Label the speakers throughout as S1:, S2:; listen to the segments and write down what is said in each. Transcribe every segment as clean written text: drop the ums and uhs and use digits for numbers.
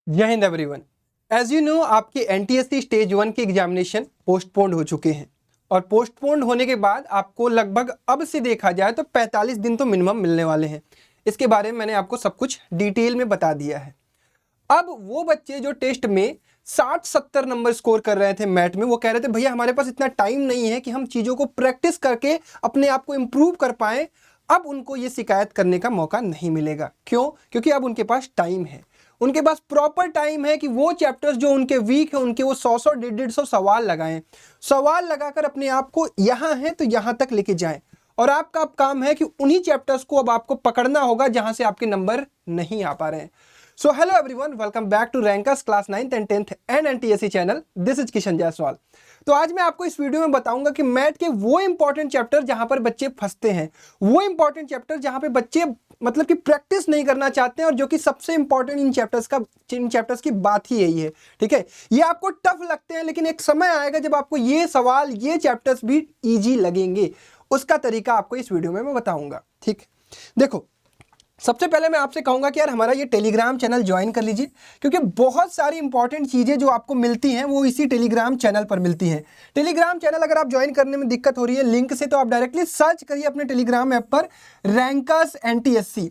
S1: जय हिंद everyone. As you know आपके एनटीएससी स्टेज 1 के एग्जामिनेशन पोस्टपोन्ड हो चुके हैं और पोस्टपोन्ड होने के बाद आपको लगभग अब से देखा जाए तो 45 दिन तो मिनिमम मिलने वाले हैं। इसके बारे में मैंने आपको सब कुछ डिटेल में बता दिया है। अब वो बच्चे जो टेस्ट में 60-70 नंबर स्कोर कर रहे थे मैथ में, वो कह रहे थे भैया हमारे पास इतना टाइम नहीं है कि हम चीज़ों को प्रैक्टिस करके अपने आप को इम्प्रूव कर पाएं। अब उनको ये शिकायत करने का मौका नहीं मिलेगा। क्यों? क्योंकि अब उनके पास टाइम है, उनके पास प्रॉपर टाइम है कि वो चैप्टर्स जो उनके वीक है उनके वो 100 150 सवाल लगाएं। सवाल लगाकर अपने आप को यहाँ है तो यहाँ तक लेके जाएं। और आपका अब काम है कि उन्हीं चैप्टर्स को अब आपको पकड़ना होगा जहां से आपके नंबर नहीं आ पा रहे हैं। So hello everyone, welcome back to rankers class 9th and 10th and NTSC channel. This is Kishan Jaiswal. तो आज मैं आपको इस वीडियो में बताऊंगा कि मैथ के वो इंपॉर्टेंट चैप्टर जहां पर बच्चे फंसते हैं, वो इंपॉर्टेंट चैप्टर जहां पे बच्चे मतलब कि प्रैक्टिस नहीं करना चाहते हैं, और जो कि सबसे इंपॉर्टेंट इन चैप्टर्स की बात ही यही है। ठीक है, ये आपको टफ लगते हैं लेकिन एक समय आएगा जब आपको ये सवाल, ये चैप्टर्स भी ईजी लगेंगे। उसका तरीका आपको इस वीडियो में मैं बताऊंगा। ठीक, देखो सबसे पहले मैं आपसे कहूंगा कि यार हमारा ये टेलीग्राम चैनल ज्वाइन कर लीजिए, क्योंकि बहुत सारी इंपॉर्टेंट चीज़ें जो आपको मिलती हैं वो इसी टेलीग्राम चैनल पर मिलती हैं। टेलीग्राम चैनल अगर आप ज्वाइन करने में दिक्कत हो रही है लिंक से, तो आप डायरेक्टली सर्च करिए अपने टेलीग्राम ऐप पर रैंकर्स एनटीएससी।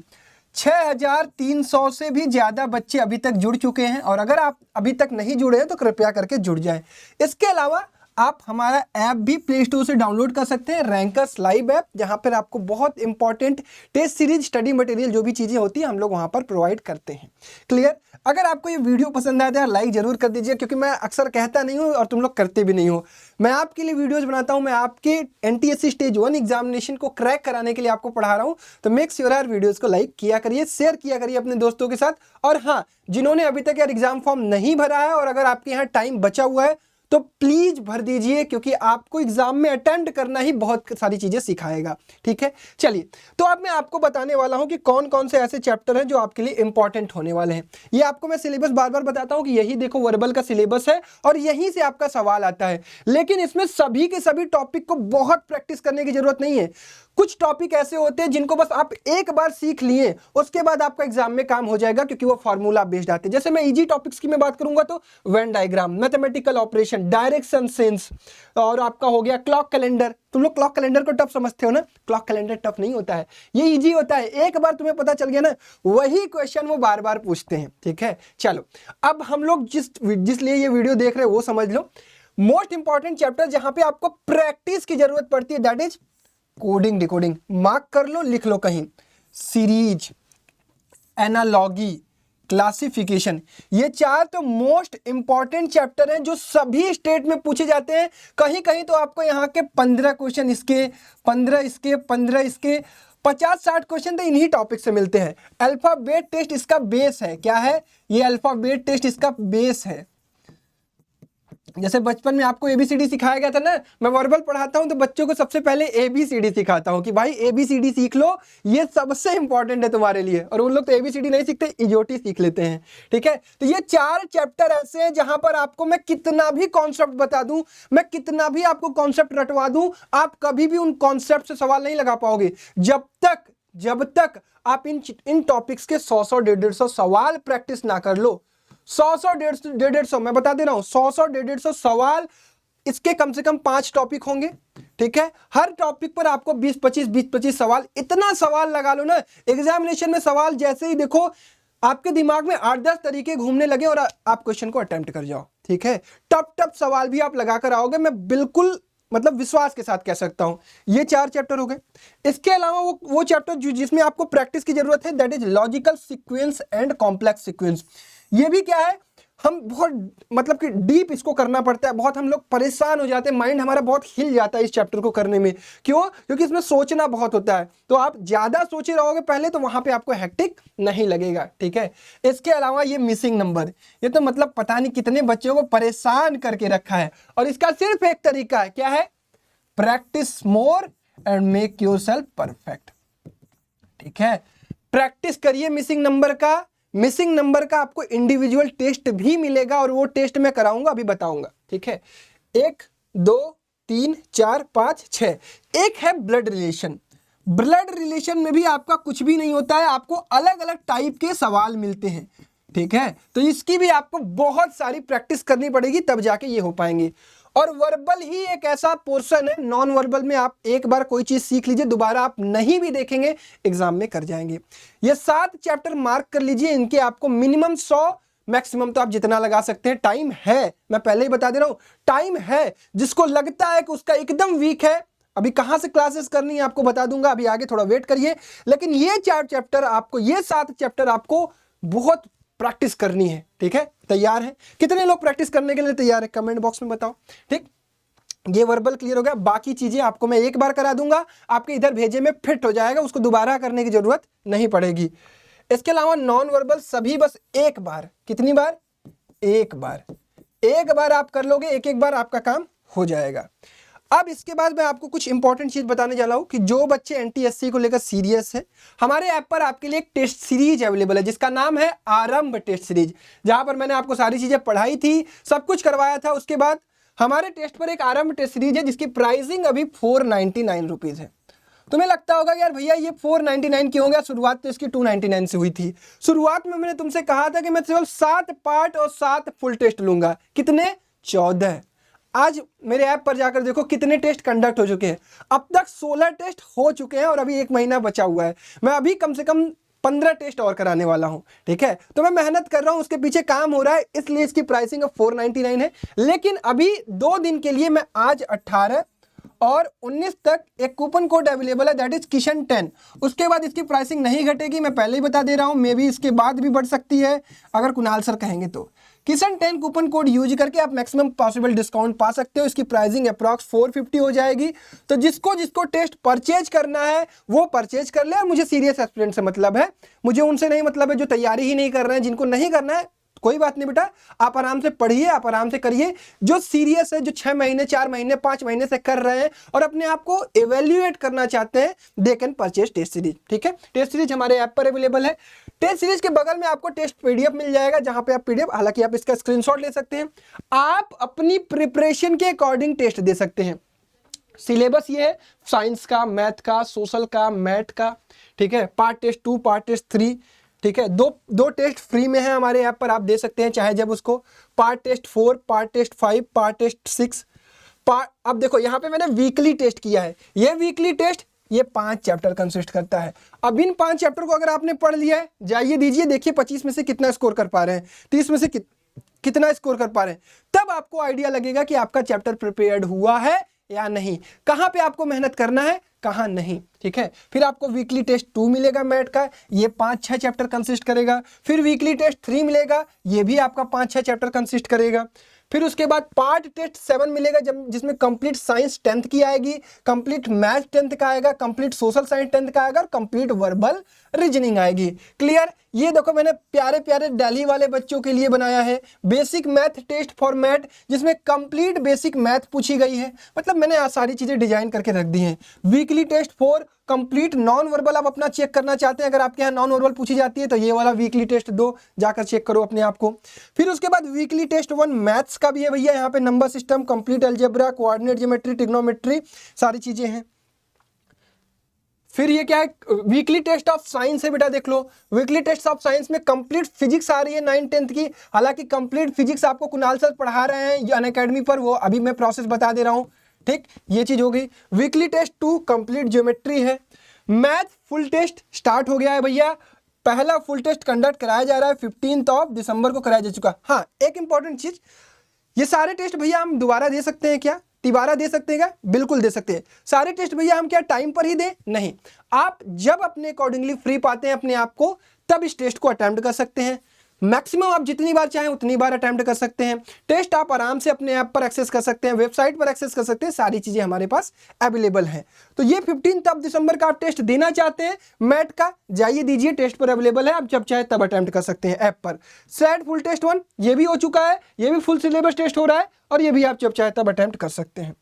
S1: 6300 से भी ज़्यादा बच्चे अभी तक जुड़ चुके हैं, और अगर आप अभी तक नहीं जुड़े हैं तो कृपया करके जुड़ जाएं। इसके अलावा आप हमारा ऐप भी प्ले स्टोर से डाउनलोड कर सकते हैं, रैंकर्स लाइव ऐप, जहां पर आपको बहुत important test series, study material, जो भी चीज़ें होती हैं हम लोग वहां पर प्रोवाइड करते हैं। क्लियर? अगर आपको ये वीडियो पसंद आया तो लाइक जरूर कर दीजिए, क्योंकि मैं अक्सर कहता नहीं हूँ और तुम लोग करते भी नहीं हो। मैं आपके लिए वीडियोज़ बनाता हूँ, मैं आपके एनटीएससी स्टेज 1 एग्जामिनेशन को क्रैक कराने के लिए आपको पढ़ा रहा हूँ। तो मेक श्योर यार वीडियोज़ को लाइक किया करिए, शेयर किया करिए अपने दोस्तों के साथ। और हाँ, जिन्होंने अभी तक यार एग्जाम फॉर्म नहीं भरा है और अगर आपके यहाँ टाइम बचा हुआ है तो प्लीज भर दीजिए, क्योंकि आपको एग्जाम में अटेम्प्ट करना ही बहुत सारी चीजें सिखाएगा। ठीक है, चलिए तो अब मैं आपको बताने वाला हूं कि कौन कौन से ऐसे चैप्टर हैं जो आपके लिए इंपॉर्टेंट होने वाले हैं। ये आपको मैं सिलेबस बार बार बताता हूं कि यही देखो वर्बल का सिलेबस है और यहीं से आपका सवाल आता है, लेकिन इसमें सभी के सभी टॉपिक को बहुत प्रैक्टिस करने की जरूरत नहीं है। कुछ टॉपिक ऐसे होते हैं जिनको बस आप एक बार सीख लिए, उसके बाद आपका एग्जाम में काम हो जाएगा, क्योंकि वो फॉर्मूला बेस्ड आते हैं। जैसे मैं इजी टॉपिक्स की मैं बात करूंगा तो Venn diagram, mathematical operation, direction sense, और आपका हो गया क्लॉक कैलेंडर। तुम लोग क्लॉक कैलेंडर को टफ समझते हो ना, क्लॉक कैलेंडर टफ नहीं होता है, ये इजी होता है। एक बार तुम्हें पता चल गया ना, वही क्वेश्चन वो बार बार पूछते हैं। ठीक है, चलो अब हम लोग जिस लिए ये वीडियो देख रहे हो वो समझ लो। मोस्ट इंपॉर्टेंट चैप्टर जहां पे आपको प्रैक्टिस की जरूरत पड़ती है, that is coding decoding. Mark कर लो, लिख लो कहीं, सीरीज, एनालॉगी, क्लासिफिकेशन। ये चार तो मोस्ट इंपॉर्टेंट चैप्टर हैं जो सभी स्टेट में पूछे जाते हैं। कहीं कहीं तो आपको यहाँ के 15 क्वेश्चन इसके, 15 इसके, 15 इसके, 50-60 क्वेश्चन तो इन्हीं टॉपिक से मिलते हैं। अल्फाबेट टेस्ट इसका बेस है। क्या है ये? अल्फाबेट टेस्ट इसका बेस है। जैसे बचपन में आपको एबीसीडी सिखाया गया था ना, मैं वर्बल पढ़ाता हूं तो बच्चों को सबसे पहले एबीसीडी सिखाता हूं कि भाई एबीसीडी सीख लो, ये सबसे इंपॉर्टेंट है तुम्हारे लिए। और उन लोग तो एबीसीडी नहीं सीखते, इजोटी सीख लेते हैं। ठीक है, तो ये चार चैप्टर ऐसे हैं जहां पर आपको मैं कितना भी कॉन्सेप्ट बता दूं, मैं कितना भी आपको कॉन्सेप्ट रटवा दूं, आप कभी भी उन कॉन्सेप्ट से सवाल नहीं लगा पाओगे जब तक आप इन टॉपिक्स के 100 150 सवाल प्रैक्टिस ना कर लो। 100 150 मैं बता दे रहा हूं, 100 150 सवाल, इसके कम से कम 5 टॉपिक होंगे। ठीक है, हर टॉपिक पर आपको 20-25 सवाल, इतना सवाल लगा लो ना, एग्जामिनेशन में सवाल जैसे ही देखो आपके दिमाग में 8-10 तरीके घूमने लगे और आप क्वेश्चन को अटेम्प्ट कर जाओ। ठीक है, टफ सवाल भी आप लगा कर आओगे, मैं बिल्कुल मतलब विश्वास के साथ कह सकता हूं। ये 4 चैप्टर हो गए। इसके अलावा वो चैप्टर जिसमें आपको प्रैक्टिस की जरूरत है, that is logical sequence and complex sequence. ये भी क्या है, हम बहुत मतलब कि डीप इसको करना पड़ता है, बहुत हम लोग परेशान हो जाते हैं, माइंड हमारा बहुत हिल जाता है इस चैप्टर को करने में। क्यों? क्योंकि इसमें सोचना बहुत होता है, तो आप ज्यादा सोचे रहोगे पहले तो वहां पे आपको हेक्टिक नहीं लगेगा। ठीक है, इसके अलावा ये मिसिंग नंबर, ये तो मतलब पता नहीं कितने बच्चों को परेशान करके रखा है, और इसका सिर्फ एक तरीका है, क्या है? Practice more and make yourself perfect. ठीक है, प्रैक्टिस करिए मिसिंग नंबर का। मिसिंग नंबर का आपको इंडिविजुअल टेस्ट भी मिलेगा, और वो टेस्ट मैं कराऊंगा, अभी बताऊंगा। ठीक है, 1 2 3 4 5 6। एक है ब्लड रिलेशन। ब्लड रिलेशन में भी आपका कुछ भी नहीं होता है, आपको अलग अलग टाइप के सवाल मिलते हैं। ठीक है, तो इसकी भी आपको बहुत सारी प्रैक्टिस करनी पड़ेगी तब जाके ये हो पाएंगे। और वर्बल ही एक ऐसा पोर्शन है, नॉन वर्बल में आप एक बार कोई चीज सीख लीजिए, दोबारा आप नहीं भी देखेंगे एग्जाम में कर जाएंगे। ये 7 चैप्टर मार्क कर लीजिए, इनके आपको मिनिमम 100, मैक्सिमम तो आप जितना लगा सकते हैं। टाइम है, मैं पहले ही बता दे रहा हूं, टाइम है। जिसको लगता है कि उसका एकदम वीक है, अभी कहां से क्लासेस करनी है आपको बता दूंगा, अभी आगे थोड़ा वेट करिए। लेकिन ये 4 चैप्टर आपको, ये 7 चैप्टर आपको बहुत प्रैक्टिस करनी है। ठीक है, तैयार है? कितने लोग प्रैक्टिस करने के लिए तैयार है, कमेंट बॉक्स में बताओ। ठीक, ये वर्बल क्लियर हो गया। बाकी चीजें आपको मैं एक बार करा दूंगा, आपके इधर भेजे में फिट हो जाएगा, उसको दोबारा करने की जरूरत नहीं पड़ेगी। इसके अलावा नॉन वर्बल सभी बस एक बार, कितनी बार? एक बार, एक बार आप कर लोगे, एक एक बार आपका काम हो जाएगा। अब इसके बाद मैं आपको कुछ इंपॉर्टेंट चीज बताने जा रहा हूं कि जो बच्चे एनटीएससी को लेकर सीरियस है, हमारे ऐप पर आपके लिए एक टेस्ट सीरीज अवेलेबल है जिसका नाम है आरंभ टेस्ट सीरीज, जहां पर मैंने आपको सारी चीजें पढ़ाई थी, सब कुछ करवाया था। उसके बाद हमारे टेस्ट पर एक आरंभ टेस्ट सीरीज है जिसकी प्राइसिंग अभी 499 रुपीज है। तुम्हें लगता होगा यार भैया ये 499 क्यों हो गया, शुरुआत तो इसकी 299 से हुई थी। शुरुआत में मैंने तुमसे कहा था कि मैं केवल 7 पार्ट और 7 फुल टेस्ट लूंगा। कितने? 14। आज मेरे ऐप पर जाकर देखो कितने टेस्ट कंडक्ट हो चुके हैं। अब तक 16 टेस्ट हो चुके हैं और अभी 1 महीना बचा हुआ है। मैं अभी कम से कम 15 टेस्ट और कराने वाला हूं। ठीक है, तो मैं मेहनत कर रहा हूं, उसके पीछे काम हो रहा है, इसलिए इसकी प्राइसिंग अब 499 है। लेकिन अभी 2 दिन के लिए मैं आज 18 और 19 तक एक कूपन कोड अवेलेबल है, दैट इज किशन 10। उसके बाद इसकी प्राइसिंग नहीं घटेगी, मैं पहले ही बता दे रहा हूं, मे बी इसके बाद भी बढ़ सकती है अगर कुणाल सर कहेंगे तो। किशन 10 कूपन कोड यूज करके आप मैक्सिमम पॉसिबल डिस्काउंट पा सकते हो। इसकी प्राइसिंग अप्रॉक्स 450 हो जाएगी। तो जिसको जिसको टेस्ट परचेज करना है वो परचेज कर ले। और मुझे सीरियस एस्पिरेंट से मतलब है, मुझे उनसे नहीं मतलब है जो तैयारी ही नहीं कर रहे हैं। जिनको नहीं करना है कोई बात नहीं बेटा, आप आराम से पढ़िए, आप आराम से करिए। जो सीरियस है, जो 6 महीने 4 महीने 5 महीने से कर रहे हैं और अपने आप को एवेल्युएट करना चाहते हैं, they can purchase test series. ठीक है, टेस्ट सीरीज हमारे ऐप पर अवेलेबल है। टेस्ट सीरीज के बगल में आपको टेस्ट पीडीएफ मिल जाएगा, जहां पे आप पीडीएफ, हालांकि आप इसका स्क्रीनशॉट ले सकते हैं, आप अपनी प्रिपरेशन के अकॉर्डिंग टेस्ट दे सकते हैं। सिलेबस ये है साइंस का, मैथ का, सोशल का, मैथ का। ठीक है, पार्ट टेस्ट 2, पार्ट टेस्ट 3। ठीक है, दो टेस्ट फ्री में है हमारे ऐप पर, आप दे सकते हैं चाहे जब उसको। Part test 4, part test 5, part test 6। अब देखो यहाँ पे मैंने वीकली टेस्ट किया है। ये वीकली टेस्ट ये 5 चैप्टर कंसिस्ट करता है। अब इन 5 चैप्टर को अगर आपने पढ़ लिया है, जाइए दीजिए, देखिए 25 में से कितना स्कोर कर पा रहे हैं, 30 में से कितना स्कोर कर पा रहे हैं, तब आपको आइडिया लगेगा कि आपका चैप्टर प्रिपेयर्ड हुआ है या नहीं, कहां पे आपको मेहनत करना है, कहां नहीं। ठीक है, फिर आपको वीकली टेस्ट 2 मिलेगा मैथ का, ये 5-6 चैप्टर कंसिस्ट करेगा। फिर वीकली टेस्ट 3 मिलेगा, ये भी आपका 5-6 चैप्टर कंसिस्ट करेगा। फिर उसके बाद पार्ट टेस्ट 7 मिलेगा, जिसमें कंप्लीट साइंस 10th की आएगी, कंप्लीट मैथ 10th का आएगा, कंप्लीट सोशल साइंस 10th का आएगा और कंप्लीट वर्बल रीजनिंग आएगी। क्लियर? ये देखो मैंने प्यारे प्यारे दिल्ली वाले बच्चों के लिए बनाया है बेसिक मैथ टेस्ट फॉर्मेट, जिसमें कंप्लीट बेसिक मैथ पूछी गई है। मतलब मैंने सारी चीजें डिजाइन करके रख दी हैं। Weekly test 4 complete non verbal आप अपना चेक करना चाहते हैं, अगर आपके यहाँ नॉन वर्बल पूछी जाती है तो ये वाला वीकली टेस्ट 2 जाकर चेक करो अपने आप को। फिर उसके बाद वीकली टेस्ट 1 मैथ्स का भी है भैया, यहाँ पे number system, complete algebra, coordinate geometry, trigonometry, सारी चीजें हैं। फिर ये क्या है, वीकली टेस्ट ऑफ साइंस है बेटा, देख लो वीकली टेस्ट ऑफ साइंस में कंप्लीट फिजिक्स आ रही है 9th-10th की। हालांकि कंप्लीट फिजिक्स आपको कुणाल सर पढ़ा रहे हैं अनअकैडमी पर, वो अभी मैं प्रोसेस बता दे रहा हूँ। ठीक, ये चीज हो गई। वीकली टेस्ट 2 कंप्लीट ज्योमेट्री है। मैथ फुल टेस्ट स्टार्ट हो गया है भैया, पहला फुल टेस्ट कंडक्ट कराया जा रहा है, 15 दिसंबर को कराया जा चुका। हाँ, एक इंपॉर्टेंट चीज, ये सारे टेस्ट भैया हम दोबारा दे सकते हैं क्या, तिबारा दे सकते हैं क्या? बिल्कुल दे सकते हैं। सारे टेस्ट भैया हम क्या टाइम पर ही दे? नहीं, आप जब अपने अकॉर्डिंगली फ्री पाते हैं अपने आप को, तब इस टेस्ट को अटेम्प्ट कर सकते हैं। मैक्सिमम आप जितनी बार चाहें उतनी बार अटेम्प्ट कर सकते हैं। टेस्ट आप आराम से अपने ऐप पर एक्सेस कर सकते हैं, वेबसाइट पर एक्सेस कर सकते हैं, सारी चीजें हमारे पास अवेलेबल हैं। तो ये 15 दिसंबर का आप टेस्ट देना चाहते हैं मैथ का, जाइए दीजिए, टेस्ट पर अवेलेबल है, आप जब चाहे तब अटेम्प्ट कर सकते हैं ऐप पर। सेट फुल टेस्ट 1 ये भी हो चुका है, ये भी फुल सिलेबस टेस्ट हो रहा है और ये भी आप जब चाहे तब अटेम्प्ट कर सकते हैं।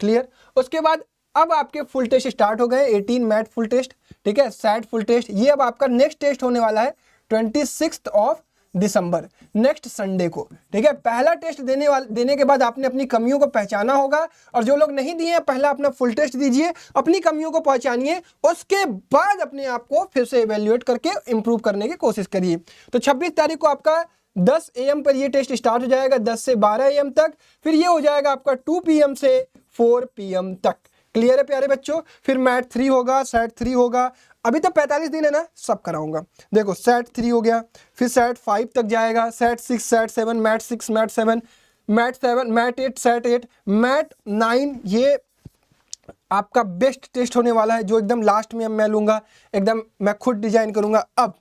S1: क्लियर? उसके बाद अब आपके फुल टेस्ट स्टार्ट हो गए, 18 मैथ फुल टेस्ट। ठीक है, सेट फुल टेस्ट, ये अब आपका नेक्स्ट टेस्ट होने वाला है 26 दिसंबर, नेक्स्ट संडे को, ठीक है। पहला टेस्ट देने के बाद आपने अपनी कमियों को पहचाना होगा, और जो लोग नहीं दिए हैं पहला अपना फुल टेस्ट दीजिए, अपनी कमियों को पहचानिए, उसके बाद अपने आप को फिर से इवेल्युएट करके इंप्रूव करने की कोशिश करिए। तो 26 तारीख को आपका 10 AM पर ये टेस्ट स्टार्ट हो जाएगा, 10 से 12 AM तक, फिर ये हो जाएगा आपका 2 PM से 4 PM तक। क्लियर है प्यारे बच्चों। फिर मैथ 3 होगा, सेट 3 होगा। अभी तो 45 दिन है ना, सब कराऊंगा। देखो सेट 3 हो गया, फिर सेट 5 तक जाएगा, set 6, set 7, math 6, math 7, math 7, math 8, set 8, math 9। ये आपका बेस्ट टेस्ट होने वाला है, जो एकदम लास्ट में मैं लूंगा, एकदम मैं खुद डिजाइन करूंगा। अब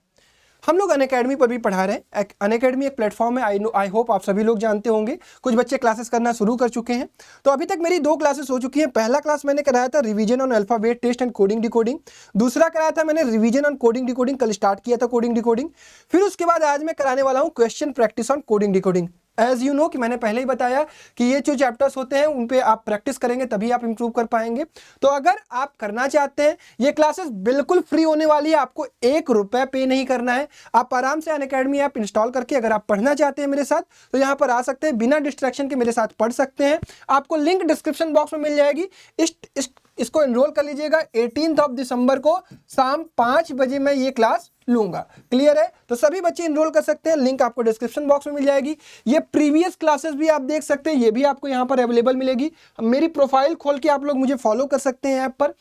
S1: हम लोग अनअकैडमी पर भी पढ़ा रहे हैं। अनअकैडमी एक प्लेटफॉर्म है, आई होप आप सभी लोग जानते होंगे। कुछ बच्चे क्लासेस करना शुरू कर चुके हैं। तो अभी तक मेरी 2 क्लासेस हो चुकी हैं। पहला क्लास मैंने कराया था revision on alphabet test and coding decoding, दूसरा कराया था मैंने रिवीजन ऑन कोडिंग डिकोडिंग, कल स्टार्ट किया था कोडिंग डिकोडिंग। फिर उसके बाद आज मैं कराने वाला हूँ question practice on coding decoding. As you know कि मैंने पहले ही बताया कि ये जो चैप्टर्स होते हैं उन पे आप प्रैक्टिस करेंगे तभी आप इंप्रूव कर पाएंगे। तो अगर आप करना चाहते हैं, ये क्लासेस बिल्कुल फ्री होने वाली है, आपको 1 रुपया पे नहीं करना है। आप आराम से अनअकैडमी ऐप इंस्टॉल करके अगर आप पढ़ना चाहते हैं मेरे साथ, तो यहाँ पर आ सकते हैं, बिना डिस्ट्रैक्शन के मेरे साथ पढ़ सकते हैं। आपको लिंक डिस्क्रिप्शन बॉक्स में मिल जाएगी। इसको एनरोल कर लीजिएगा। 18 दिसंबर को शाम 5 बजे मैं ये क्लास लूंगा। क्लियर है। तो सभी बच्चे एनरोल कर सकते हैं, लिंक आपको डिस्क्रिप्शन बॉक्स में मिल जाएगी। ये प्रीवियस क्लासेस भी आप देख सकते हैं, ये भी आपको यहाँ पर अवेलेबल मिलेगी। मेरी प्रोफाइल खोल के आप लोग मुझे फॉलो कर सकते हैं ऐप पर।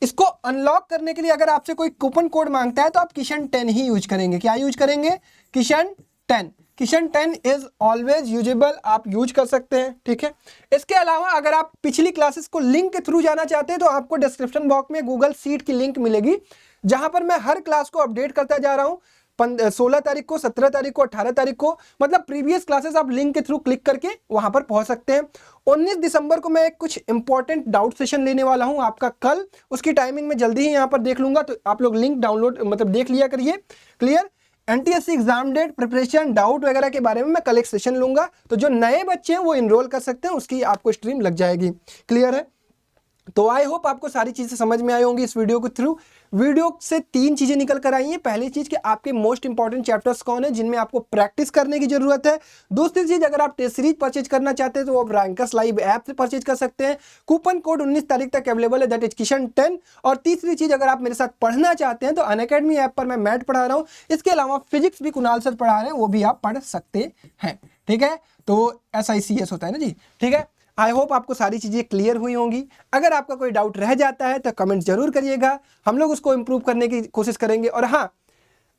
S1: इसको अनलॉक करने के लिए अगर आपसे कोई कूपन कोड मांगता है तो आप किशन 10 ही यूज करेंगे। क्या यूज करेंगे? Kishan 10। Kishan 10 is always usable, आप यूज कर सकते हैं, ठीक है। इसके अलावा अगर आप पिछली क्लासेस को लिंक के थ्रू जाना चाहते हैं तो आपको डिस्क्रिप्शन बॉक्स में गूगल सीट की लिंक मिलेगी, जहां पर मैं हर क्लास को अपडेट करता जा रहा हूं। 16 तारीख को, 17 तारीख को, 18 तारीख को, मतलब प्रीवियस क्लासेस आप लिंक के थ्रू क्लिक करके वहां पर पहुंच सकते हैं। 19 दिसंबर को मैं एक कुछ इंपॉर्टेंट डाउट सेशन लेने वाला हूं आपका कल, उसकी टाइमिंग में जल्दी ही यहां पर देख लूंगा, तो आप लोग लिंक डाउनलोड मतलब देख लिया करिए। Clear. NTSC exam date, preparation, doubt वगैरह के बारे में मैं कल एक सेशन लूंगा, तो जो नए बच्चे हैं वो इनरोल कर सकते हैं, उसकी आपको स्ट्रीम लग जाएगी। क्लियर है। तो आई होप आपको सारी चीजें समझ में आई होंगी इस वीडियो के थ्रू। वीडियो से 3 चीजें निकल कर आई हैं। पहली चीज कि आपके मोस्ट इंपॉर्टेंट चैप्टर्स कौन है जिनमें आपको प्रैक्टिस करने की जरूरत है। दूसरी चीज, अगर आप टेस्ट सीरीज परचेज करना चाहते हैं तो आप रैंकर्स लाइव ऐप से परचेज कर सकते हैं। कूपन कोड 19 तारीख तक अवेलेबल है, दैट इज किशन 10। और तीसरी चीज, अगर आप मेरे साथ पढ़ना चाहते हैं तो अनअकैडमी ऐप पर मैं मैथ पढ़ा रहा हूँ। इसके अलावा फिजिक्स भी कुणाल सर पढ़ा रहे हैं, वो भी आप पढ़ सकते हैं, ठीक है। तो SICS होता है ना जी, ठीक है। आई होप आपको सारी चीजें क्लियर हुई होंगी। अगर आपका कोई डाउट रह जाता है तो कमेंट जरूर करिएगा, हम लोग उसको इंप्रूव करने की कोशिश करेंगे। और हाँ,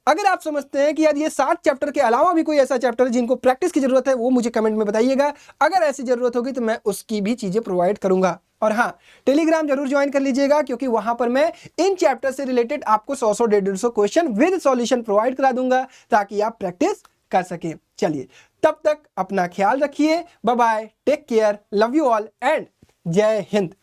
S1: अगर आप समझते हैं कि यार ये 7 चैप्टर के अलावा भी कोई ऐसा चैप्टर है जिनको प्रैक्टिस की जरूरत है, वो मुझे कमेंट में बताइएगा। अगर ऐसी जरूरत होगी तो मैं उसकी भी चीजें प्रोवाइड करूंगा। और हाँ, टेलीग्राम जरूर ज्वाइन कर लीजिएगा, क्योंकि वहां पर मैं इन चैप्टर से रिलेटेड आपको 100 150 क्वेश्चन विद सॉल्यूशन प्रोवाइड करा दूंगा, ताकि आप प्रैक्टिस कर सकें। चलिए, तब तक अपना ख्याल रखिए। Bye bye, take care, love you all and जय हिंद।